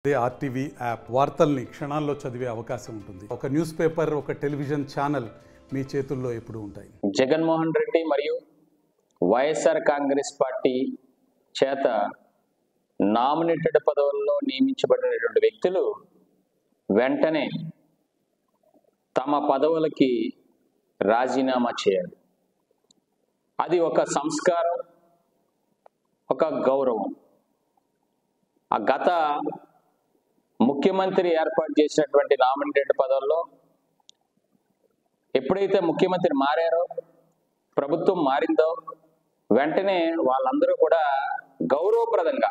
అదే RTV app వార్తల్ని క్షణాల్లో చదివే అవకాశం ఉంటుంది. ఒక న్యూస్ పేపర్, ఒక టెలివిజన్ ఛానల్ మీ చేతుల్లో ఎప్పుడూ ఉంటాయి. జగన్మోహన్ రెడ్డి మరియు వైఎస్ఆర్ కాంగ్రెస్ పార్టీ చేత నామినేటెడ్ పదవుల్లో నియమించబడినటువంటి వ్యక్తులు వెంటనే తమ పదవులకి రాజీనామా చేయాలి. అది ఒక సంస్కారం, ఒక గౌరవం. ఆ గత ముఖ్యమంత్రి ఏర్పాటు చేసినటువంటి నామినేటెడ్ పదవుల్లో ఎప్పుడైతే ముఖ్యమంత్రి మారారో, ప్రభుత్వం మారిందో, వెంటనే వాళ్ళందరూ కూడా గౌరవప్రదంగా,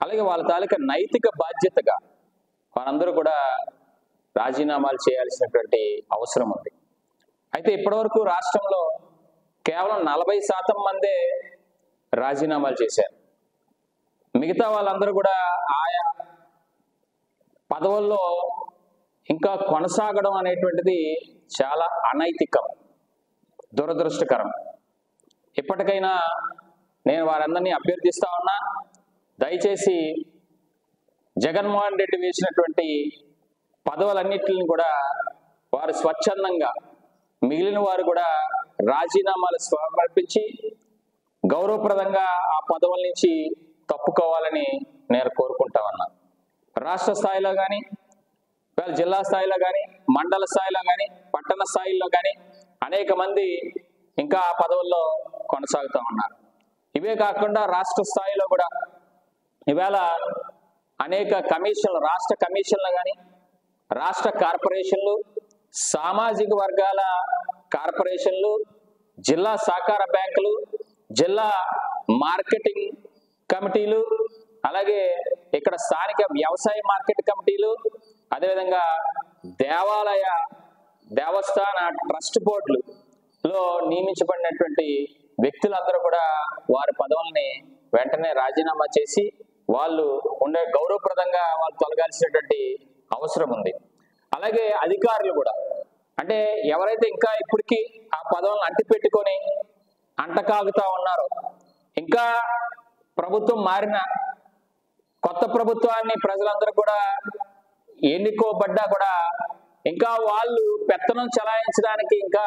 అలాగే వాళ్ళ తాలూకా నైతిక బాధ్యతగా వారందరూ కూడా రాజీనామాలు చేయాల్సినటువంటి అవసరం ఉంది. అయితే ఇప్పటివరకు రాష్ట్రంలో కేవలం 40% మందే రాజీనామాలు చేశారు. మిగతా వాళ్ళందరూ కూడా ఆయా పదవుల్లో ఇంకా కొనసాగడం అనేటువంటిది చాలా అనైతికం, దురదృష్టకరం. ఇప్పటికైనా నేను వారందరినీ అభ్యర్థిస్తా ఉన్నా, దయచేసి జగన్మోహన్ రెడ్డి వేసినటువంటి పదవులన్నింటిని కూడా వారు స్వచ్ఛందంగా, మిగిలిన వారు కూడా రాజీనామాలు సమర్పించి గౌరవప్రదంగా ఆ పదవుల నుంచి తప్పుకోవాలని నేను కోరుకుంటా ఉన్నా. రాష్ట్ర స్థాయిలో కానీ, జిల్లా స్థాయిలో కానీ, మండల స్థాయిలో కానీ, పట్టణ స్థాయిలో కానీ అనేక మంది ఇంకా ఆ పదవుల్లో కొనసాగుతూ ఉన్నారు. ఇవే కాకుండా రాష్ట్ర స్థాయిలో కూడా ఇవాళ అనేక కమిషన్లు, రాష్ట్ర కమిషన్లు కానీ, రాష్ట్ర కార్పొరేషన్లు, సామాజిక వర్గాల కార్పొరేషన్లు, జిల్లా సహకార బ్యాంకులు, జిల్లా మార్కెటింగ్ కమిటీలు, అలాగే ఇక్కడ స్థానిక వ్యవసాయ మార్కెట్ కమిటీలు, అదేవిధంగా దేవస్థాన ట్రస్ట్ బోర్డులలో నియమించబడినటువంటి వ్యక్తులందరూ కూడా వారి పదవుల్ని వెంటనే రాజీనామా చేసి వాళ్ళు ఉండే గౌరవప్రదంగా వాళ్ళు తొలగాల్సినటువంటి అవసరం ఉంది. అలాగే అధికారులు కూడా, అంటే ఎవరైతే ఇంకా ఇప్పటికీ ఆ పదవులను అంటిపెట్టుకొని అంటకాగుతా ఉన్నారో, ఇంకా ప్రభుత్వం మారిన కొత్త ప్రభుత్వాన్ని ప్రజలందరూ కూడా ఎన్నుకోబడ్డా కూడా ఇంకా వాళ్ళు పెత్తనం చలాయించడానికి ఇంకా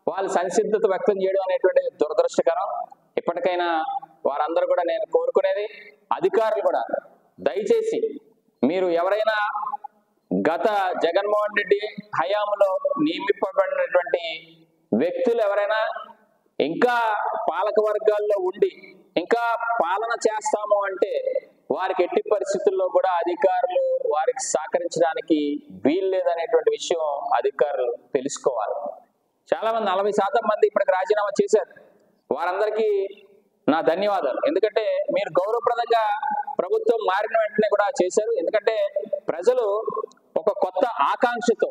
వాళ్ళు సంసిద్ధత వ్యక్తం చేయడం అనేటువంటి దురదృష్టకరం. ఇప్పటికైనా వారందరూ కూడా నేను కోరుకునేది, అధికారులు కూడా దయచేసి మీరు ఎవరైనా గత జగన్మోహన్ రెడ్డి హయాంలో నియమింపబడినటువంటి వ్యక్తులు ఎవరైనా ఇంకా పాలక వర్గాల్లో ఉండి ఇంకా పాలన చేస్తాము అంటే వారికి ఎట్టి పరిస్థితుల్లో కూడా అధికారులు వారికి సహకరించడానికి వీలు లేదనేటువంటి విషయం అధికారులు తెలుసుకోవాలి. చాలా మంది 40% మంది ఇప్పటికి రాజీనామా చేశారు. వారందరికీ నా ధన్యవాదాలు. ఎందుకంటే మీరు గౌరవప్రదంగా ప్రభుత్వం మారిన వెంటనే కూడా చేశారు. ఎందుకంటే ప్రజలు ఒక కొత్త ఆకాంక్షతో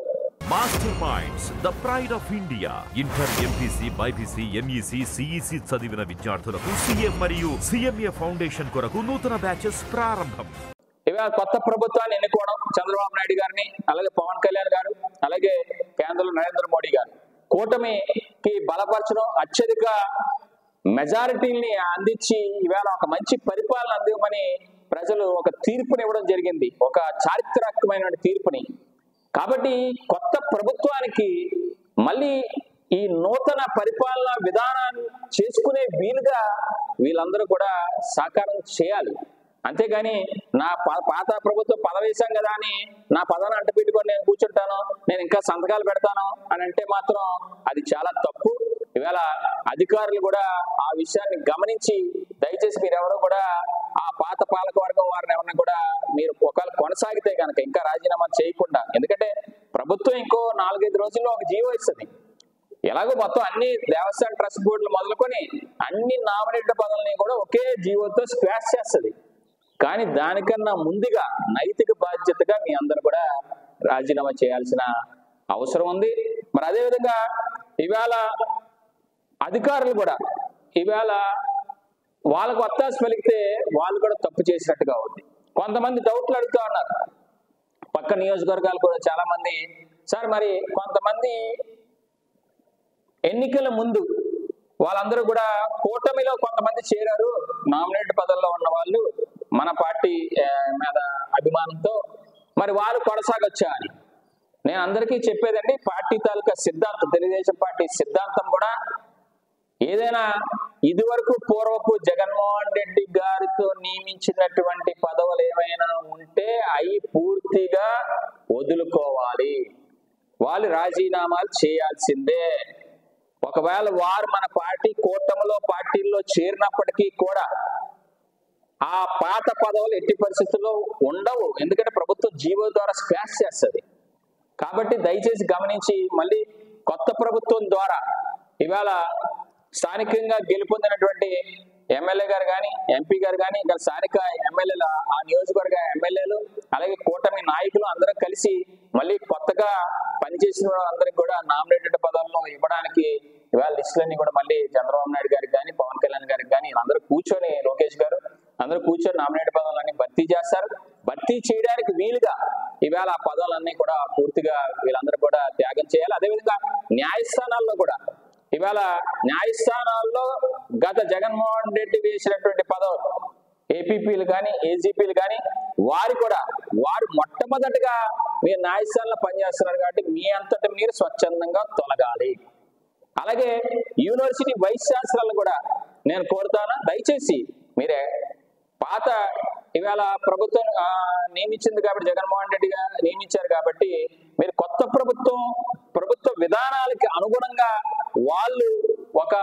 master minds the pride of India inter MPC BiPC MEC CEC చదివిన విద్యార్థులకు సీఎం మరియు సిఎంఏ ఫౌండేషన్ కొరకు నూతన బ్యాచెస్ ప్రారంభం. ఇవాళ కొత్త ప్రభుత్వాన్ని ఎన్నుకోవడం, చంద్రబాబు నాయుడు గారిని, అలాగే పవన్ కళ్యాణ్ గారు, అలాగే కేంద్రంలో నరేంద్ర మోడీ గారు కూటమికి బలపరచడం, అత్యధిక మెజారిటీని అందించి ఇవాళ ఒక మంచి పరిపాలన అందివ్వమని ప్రజలు ఒక తీర్పుని ఇవ్వడం జరిగింది, ఒక చారిత్రాత్మకమైన తీర్పుని. కాబట్టి కొత్త ప్రభుత్వానికి మళ్ళీ ఈ నూతన పరిపాలన విధానాన్ని చేసుకునే వీలుగా వీళ్ళందరూ కూడా సహకారం చేయాలి. అంతేగాని నా పాత ప్రభుత్వం పదవేశాం కదా అని నా పదవిని అంటపెట్టుకొని నేను కూర్చుంటాను, నేను ఇంకా సంతకాలు పెడతాను అని అంటే మాత్రం అది చాలా తప్పు. ఇవాళ అధికారులు కూడా ఆ విషయాన్ని గమనించి దయచేసి మీరెవరూ కూడా ఆ పాత పాలక వర్గం వారిని ఎవరిని కూడా మీరు ఒకవేళ కొనసాగితే కనుక ఇంకా రాజీనామా చేయకుండా, ఎందుకంటే ప్రభుత్వం ఇంకో 4-5 రోజుల్లో ఒక జీవో ఇస్తుంది. ఎలాగో మొత్తం అన్ని దేవస్థాన ట్రస్ట్ బోర్డులు మొదలుకొని అన్ని నామినేటెడ్ పదవులని కూడా ఒకే జీవోతో స్క్వాష్ చేస్తుంది. కానీ దానికన్నా ముందుగా నైతిక బాధ్యతగా మీ అందరూ కూడా రాజీనామా చేయాల్సిన అవసరం ఉంది. మరి అదేవిధంగా ఇవాళ అధికారులు కూడా ఇవాళ వాళ్ళకు వత్తాసు పలికితే వాళ్ళు కూడా తప్పు చేసినట్టుగా ఉంది. కొంతమంది డౌట్లు అడుగుతూ ఉన్నారు, పక్క నియోజకవర్గాలు కూడా చాలా మంది, సార్ మరి కొంతమంది ఎన్నికల ముందు వాళ్ళందరూ కూడా కూటమిలో కొంతమంది చేరారు, నామినేట్ పదవుల్లో ఉన్న వాళ్ళు మన పార్టీ మీద అభిమానంతో మరి వాళ్ళు కొనసాగొచ్చా అని నేను అందరికీ చెప్పేదండి, పార్టీ తాలూకా సిద్ధాంతం, తెలుగుదేశం పార్టీ సిద్ధాంతం కూడా ఏదైనా ఇదివరకు పూర్వపు జగన్మోహన్ రెడ్డి గారితో నియమించినటువంటి పదవులు ఏమైనా ఉంటే అవి పూర్తిగా వదులుకోవాలి, వాళ్ళు రాజీనామాలు చేయాల్సిందే. ఒకవేళ వారు మన పార్టీ కూటమిలో పార్టీల్లో చేరినప్పటికీ కూడా ఆ పాత పదవులు ఎట్టి పరిస్థితుల్లో ఉండవు, ఎందుకంటే ప్రభుత్వం జీవో ద్వారా స్క్రాచ్ చేస్తుంది. కాబట్టి దయచేసి గమనించి మళ్ళీ కొత్త ప్రభుత్వం ద్వారా ఇవాళ స్థానికంగా గెలుపొందినటువంటి ఎమ్మెల్యే గారు కానీ ఎంపీ గారు కానీ ఇంకా స్థానిక ఎమ్మెల్యేలు, ఆ నియోజకవర్గ ఎమ్మెల్యేలు అలాగే కూటమి నాయకులు అందరూ కలిసి మళ్ళీ కొత్తగా పనిచేసిన అందరికి కూడా నామినేటెడ్ పదవుల్లో ఇవ్వడానికి ఇవాళ లిస్టులన్నీ కూడా మళ్ళీ చంద్రబాబు నాయుడు గారికి కానీ పవన్ కళ్యాణ్ గారికి కానీ అందరూ కూర్చొని, లోకేష్ గారు అందరూ కూర్చొని నామినేటెడ్ పదవులన్నీ భర్తీ చేస్తారు. భర్తీ చేయడానికి వీలుగా ఇవాళ ఆ పదవులన్నీ కూడా పూర్తిగా వీళ్ళందరూ కూడా త్యాగం చేయాలి. అదేవిధంగా న్యాయస్థానాల్లో కూడా ఇవాళ న్యాయస్థానాల్లో గత జగన్మోహన్ రెడ్డి వేసినటువంటి పదవులు ఏపీపీలు కానీ ఏజీపీలు కానీ వారు మొట్టమొదటిగా మీరు న్యాయస్థానంలో పనిచేస్తున్నారు కాబట్టి మీ అంతటి మీరు స్వచ్ఛందంగా తొలగాలి. అలాగే యూనివర్సిటీ వైస్ ఛాన్సలర్లు కూడా నేను కోరుతాను, దయచేసి మీరే పాత ఇవాళ ప్రభుత్వం నియమించింది కాబట్టి జగన్మోహన్ రెడ్డి గారు నియమించారు కాబట్టి మీరు కొత్త ప్రభుత్వ విధానాలకి అనుగుణంగా వాళ్ళు ఒక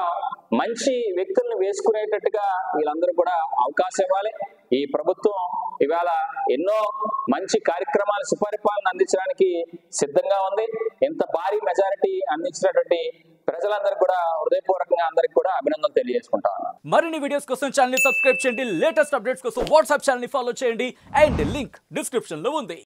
మంచి వ్యక్తులను వేసుకునేటట్టుగా వీళ్ళందరూ కూడా అవకాశం ఇవ్వాలి. ఈ ప్రభుత్వం ఇవాళ ఎన్నో మంచి కార్యక్రమాలు సుపరిపాలన అందించడానికి సిద్ధంగా ఉంది. ఇంత భారీ మెజారిటీ అందించినటువంటి ప్రజలందరూ కూడా హృదయపూర్వకంగా అందరికి కూడా అభినందనలు తెలియజేసుకుంటా ఉన్నాను. మరిన్ని వీడియోస్ కోసం ఛానల్ ని సబ్స్క్రైబ్ చేయండి, లేటెస్ట్ అప్డేట్స్ కోసం వాట్సాప్ ఛానల్ ని ఫాలో చేయండి అండ్ లింక్ డిస్క్రిప్షన్ లో ఉంది.